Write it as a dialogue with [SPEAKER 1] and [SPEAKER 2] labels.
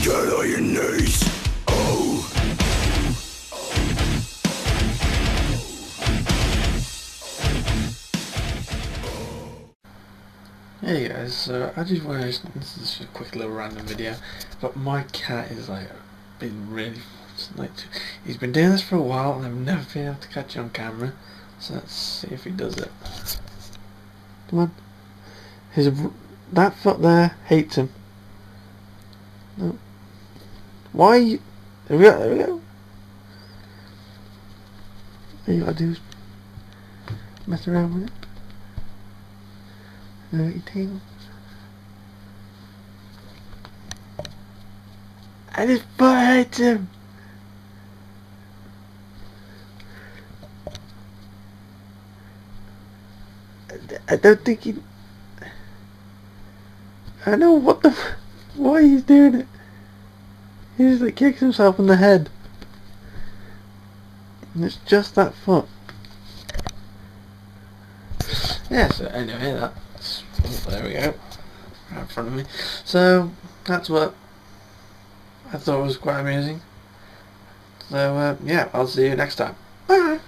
[SPEAKER 1] Get on your knees. Oh.
[SPEAKER 2] Hey guys, so I just wanted to, this is just a quick little random video, but my cat is like been really he's been doing this for a while and I've never been able to catch it on camera, so let's see if he does it. Come on. That foot there hates him. No. Why are you, there we go, there we go. All you gotta do is mess around with it. Your tail. And his foot hates him. I don't think he. I know what the. Why he's doing it. He just like kicks himself in the head. And it's just that foot. Yeah, so anyway, that's. Oh, there we go. Right in front of me. So, that's what I thought was quite amusing. So, yeah, I'll see you next time. Bye!